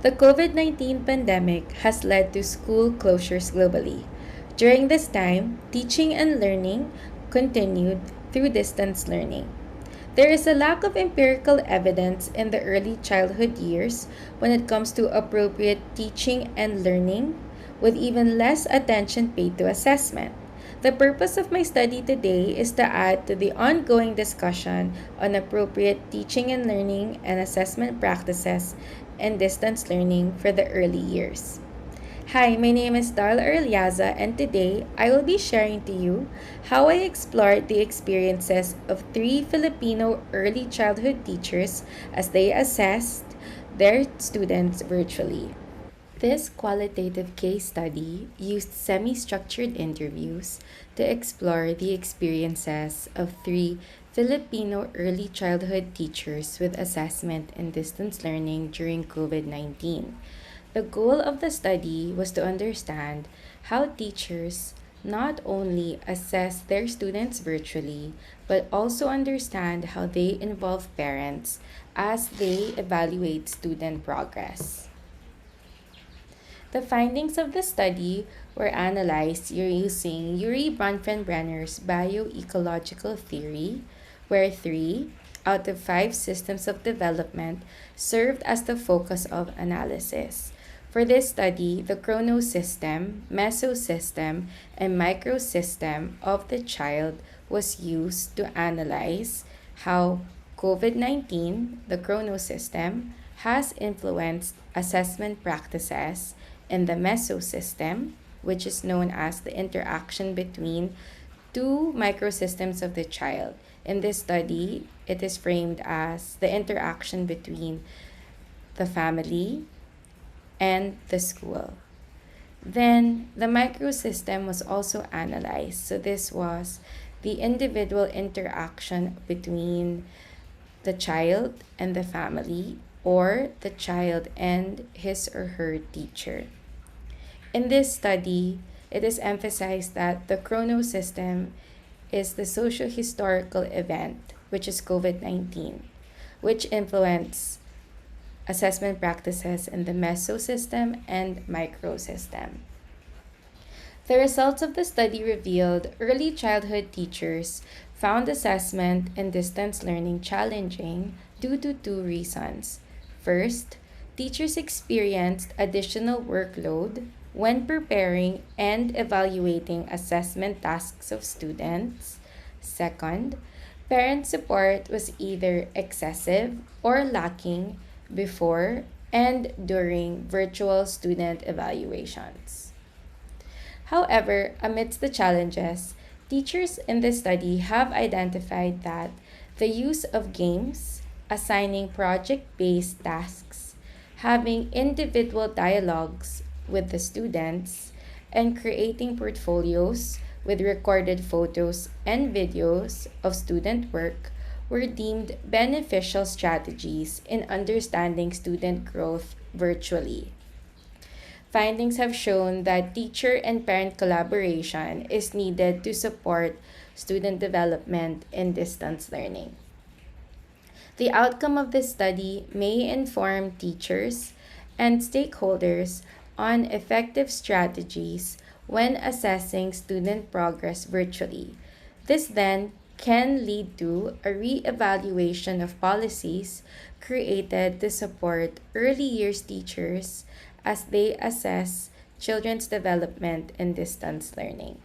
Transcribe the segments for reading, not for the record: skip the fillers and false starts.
The COVID-19 pandemic has led to school closures globally. During this time, teaching and learning continued through distance learning. There is a lack of empirical evidence in the early childhood years when it comes to appropriate teaching and learning, with even less attention paid to assessment. The purpose of my study today is to add to the ongoing discussion on appropriate teaching and learning and assessment practices and distance learning for the early years. Hi, my name is Darl Orillaza, and today I will be sharing to you how I explored the experiences of three Filipino early childhood teachers as they assessed their students virtually. This qualitative case study used semi-structured interviews to explore the experiences of three Filipino early childhood teachers with assessment and distance learning during COVID-19. The goal of the study was to understand how teachers not only assess their students virtually, but also understand how they involve parents as they evaluate student progress. The findings of the study were analyzed using Urie Bronfenbrenner's Bioecological theory, where 3 out of 5 systems of development served as the focus of analysis. For this study, the Chronosystem, Mesosystem, and Microsystem of the child was used to analyze how COVID-19, the Chronosystem, has influenced assessment practices in the Mesosystem, which is known as the interaction between two microsystems of the child. In this study, it is framed as the interaction between the family and the school. Then, the microsystem was also analyzed. So, this was the individual interaction between the child and the family, or the child and his or her teacher. In this study, it is emphasized that the Chronosystem is the socio-historical event, which is COVID-19, which influenced assessment practices in the Mesosystem and Microsystem. The results of the study revealed early childhood teachers found assessment and distance learning challenging due to 2 reasons. First, teachers experienced additional workload when preparing and evaluating assessment tasks of students. Second, parent support was either excessive or lacking before and during virtual student evaluations. However, amidst the challenges, teachers in this study have identified that the use of games, assigning project-based tasks, having individual dialogues with the students, and creating portfolios with recorded photos and videos of student work were deemed beneficial strategies in understanding student growth virtually. Findings have shown that teacher and parent collaboration is needed to support student development in distance learning. The outcome of this study may inform teachers and stakeholders on effective strategies when assessing student progress virtually. This then can lead to a re-evaluation of policies created to support early years teachers as they assess children's development in distance learning.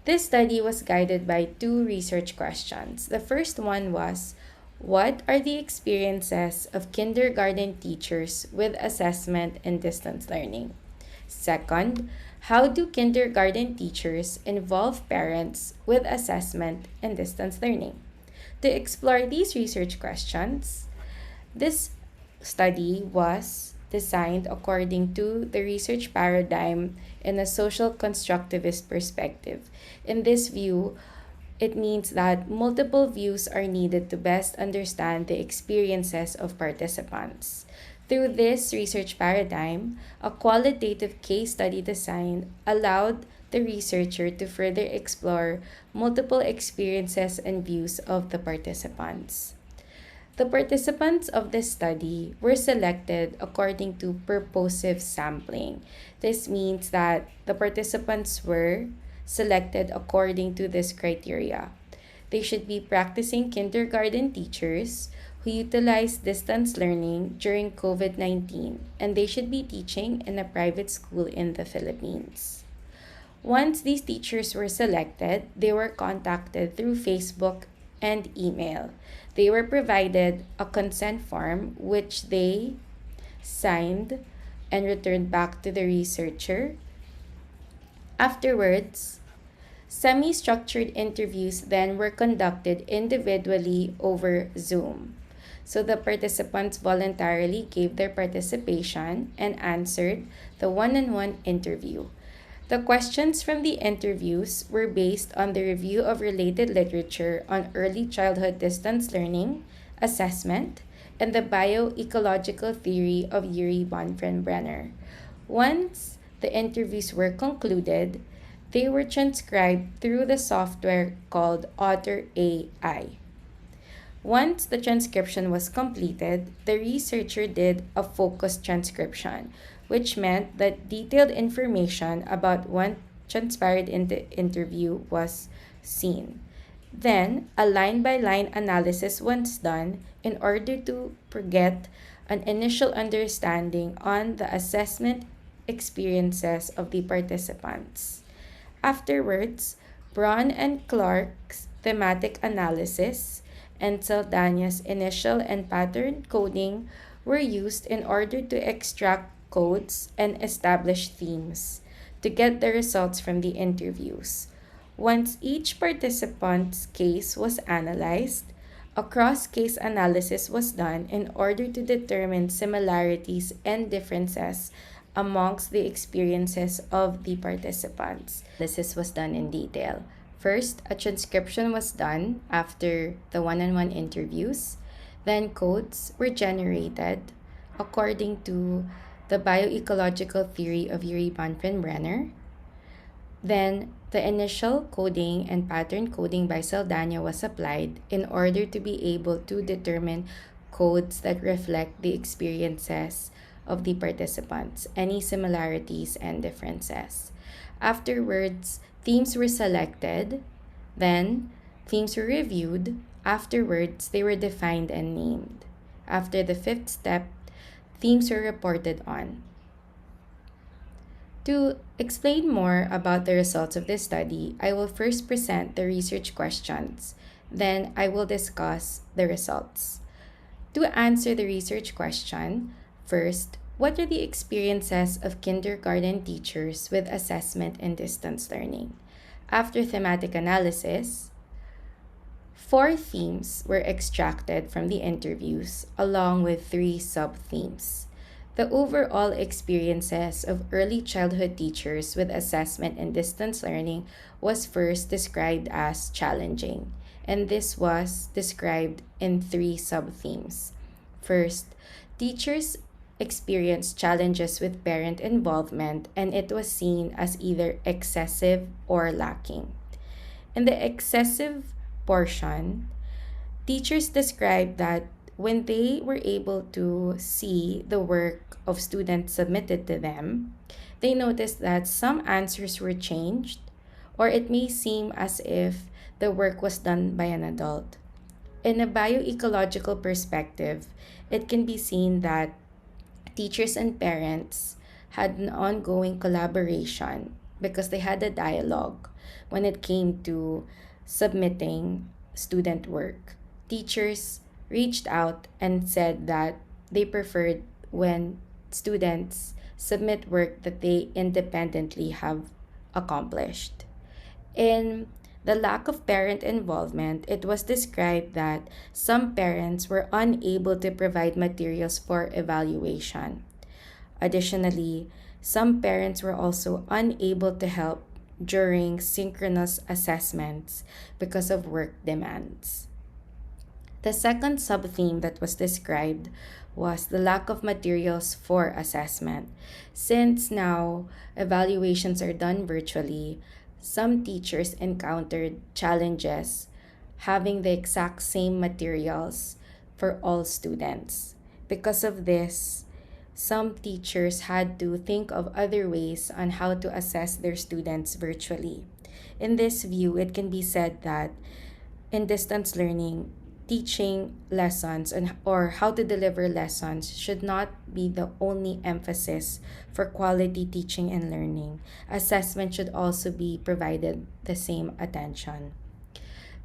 This study was guided by 2 research questions. The first one was, what are the experiences of kindergarten teachers with assessment and distance learning? Second, how do kindergarten teachers involve parents with assessment and distance learning? To explore these research questions, this study was designed according to the research paradigm in a social constructivist perspective. In this view, it means that multiple views are needed to best understand the experiences of participants. Through this research paradigm, a qualitative case study design allowed the researcher to further explore multiple experiences and views of the participants. The participants of this study were selected according to purposive sampling. This means that the participants were selected according to this criteria. They should be practicing kindergarten teachers who utilize distance learning during COVID-19, and they should be teaching in a private school in the Philippines. Once these teachers were selected, they were contacted through Facebook and email. They were provided a consent form which they signed and returned back to the researcher. Afterwards, semi-structured interviews then were conducted individually over Zoom. So the participants voluntarily gave their participation and answered the one-on-one interview. The questions from the interviews were based on the review of related literature on early childhood distance learning, assessment, and the bioecological theory of Urie Bronfenbrenner. Once the interviews were concluded, they were transcribed through the software called Otter AI. Once the transcription was completed, the researcher did a focused transcription, which meant that detailed information about what transpired in the interview was seen. Then, a line-by-line analysis was done in order to get an initial understanding on the assessment experiences of the participants. Afterwards, Braun and Clark's thematic analysis and Saldana's initial and pattern coding were used in order to extract codes and establish themes to get the results from the interviews. Once each participant's case was analyzed, a cross-case analysis was done in order to determine similarities and differences amongst the experiences of the participants. This was done in detail. First, a transcription was done after the one-on-one interviews. Then codes were generated according to the bioecological theory of Urie Bronfenbrenner. Then, the initial coding and pattern coding by Saldana was applied in order to be able to determine codes that reflect the experiences of the participants, any similarities and differences. Afterwards, themes were selected. Then, themes were reviewed. Afterwards, they were defined and named. After the fifth step, themes were reported on. To explain more about the results of this study, I will first present the research questions. Then I will discuss the results. To answer the research question, first, what are the experiences of kindergarten teachers with assessment and distance learning? After thematic analysis, 4 themes were extracted from the interviews along with 3 sub-themes. The overall experiences of early childhood teachers with assessment and distance learning was first described as challenging, and this was described in 3 sub-themes. First, teachers experienced challenges with parent involvement, and it was seen as either excessive or lacking. In the excessive portion, teachers described that when they were able to see the work of students submitted to them, they noticed that some answers were changed, or it may seem as if the work was done by an adult. In a bioecological perspective, it can be seen that teachers and parents had an ongoing collaboration because they had a dialogue when it came to submitting student work. Teachers reached out and said that they preferred when students submit work that they independently have accomplished. In the lack of parent involvement, it was described that some parents were unable to provide materials for evaluation. Additionally, some parents were also unable to help during synchronous assessments because of work demands. The second sub-theme that was described was the lack of materials for assessment. Since now evaluations are done virtually, some teachers encountered challenges having the exact same materials for all students. Because of this, some teachers had to think of other ways on how to assess their students virtually. In this view, it can be said that in distance learning, teaching lessons and or how to deliver lessons should not be the only emphasis for quality teaching and learning. Assessment should also be provided the same attention.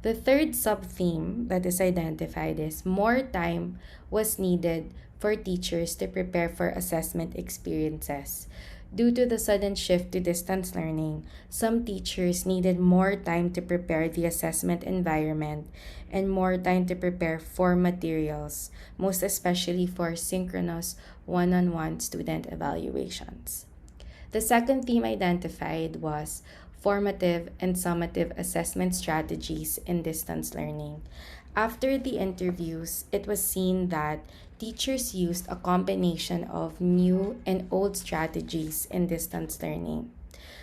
The third sub-theme that is identified is more time was needed for teachers to prepare for assessment experiences. Due to the sudden shift to distance learning, some teachers needed more time to prepare the assessment environment and more time to prepare for materials, most especially for synchronous one-on-one student evaluations. The second theme identified was formative and summative assessment strategies in distance learning. After the interviews, it was seen that teachers used a combination of new and old strategies in distance learning.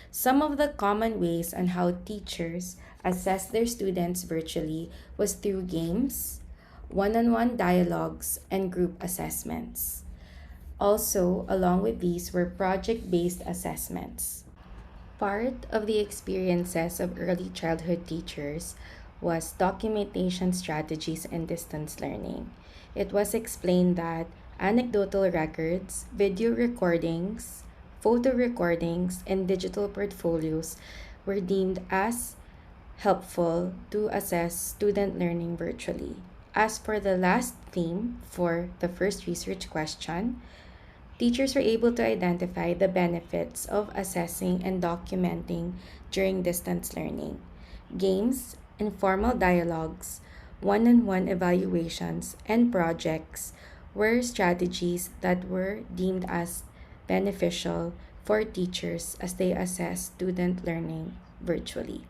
Some of the common ways on how teachers assess their students virtually was through games, one-on-one dialogues, and group assessments. Also, along with these were project-based assessments. Part of the experiences of early childhood teachers was documentation strategies in distance learning. It was explained that anecdotal records, video recordings, photo recordings, and digital portfolios were deemed as helpful to assess student learning virtually. As for the last theme for the first research question, teachers were able to identify the benefits of assessing and documenting during distance learning. Games, informal dialogues, one-on-one evaluations, and projects were strategies that were deemed as beneficial for teachers as they assess student learning virtually.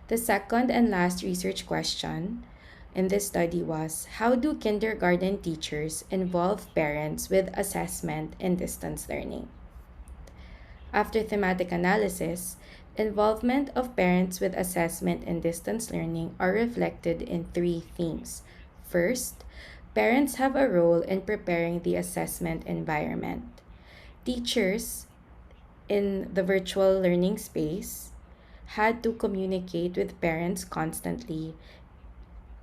The second and last research question in this study was, how do kindergarten teachers involve parents with assessment and distance learning? After thematic analysis, involvement of parents with assessment and distance learning are reflected in three themes. First, parents have a role in preparing the assessment environment. Teachers in the virtual learning space had to communicate with parents constantly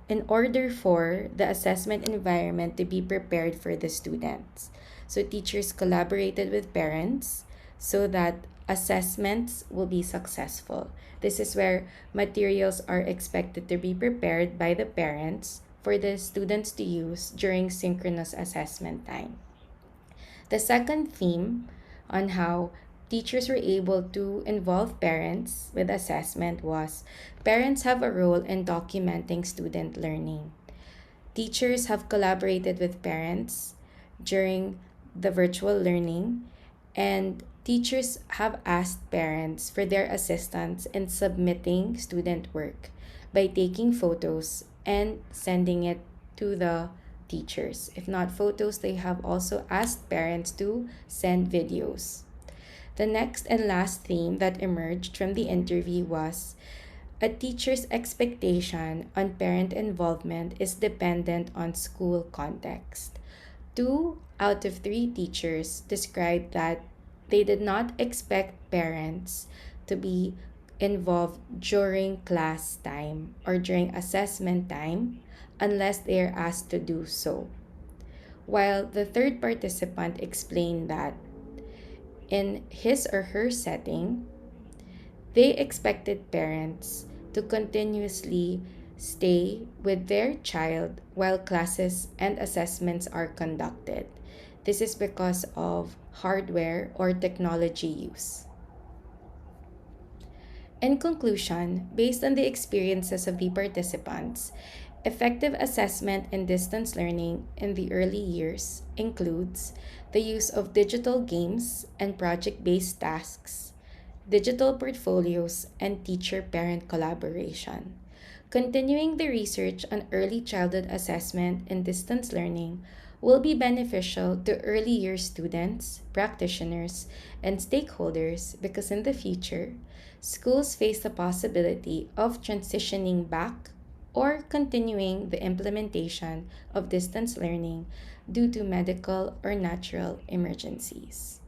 in order for the assessment environment to be prepared for the students. So teachers collaborated with parents so that assessments will be successful. This is where materials are expected to be prepared by the parents for the students to use during synchronous assessment time. The second theme on how teachers were able to involve parents with assessment was parents have a role in documenting student learning. Teachers have collaborated with parents during the virtual learning, and teachers have asked parents for their assistance in submitting student work by taking photos and sending it to the teachers. If not photos, they have also asked parents to send videos. The next and last theme that emerged from the interview was a teacher's expectation on parent involvement is dependent on school context. 2 out of 3 teachers described that they did not expect parents to be involved during class time or during assessment time unless they are asked to do so. While the third participant explained that in his or her setting, they expected parents to continuously stay with their child while classes and assessments are conducted. This is because of hardware or technology use. In conclusion, based on the experiences of the participants, effective assessment and distance learning in the early years includes the use of digital games and project-based tasks, digital portfolios, and teacher-parent collaboration. Continuing the research on early childhood assessment and distance learning will be beneficial to early year students, practitioners, and stakeholders because in the future, schools face the possibility of transitioning back or continuing the implementation of distance learning due to medical or natural emergencies.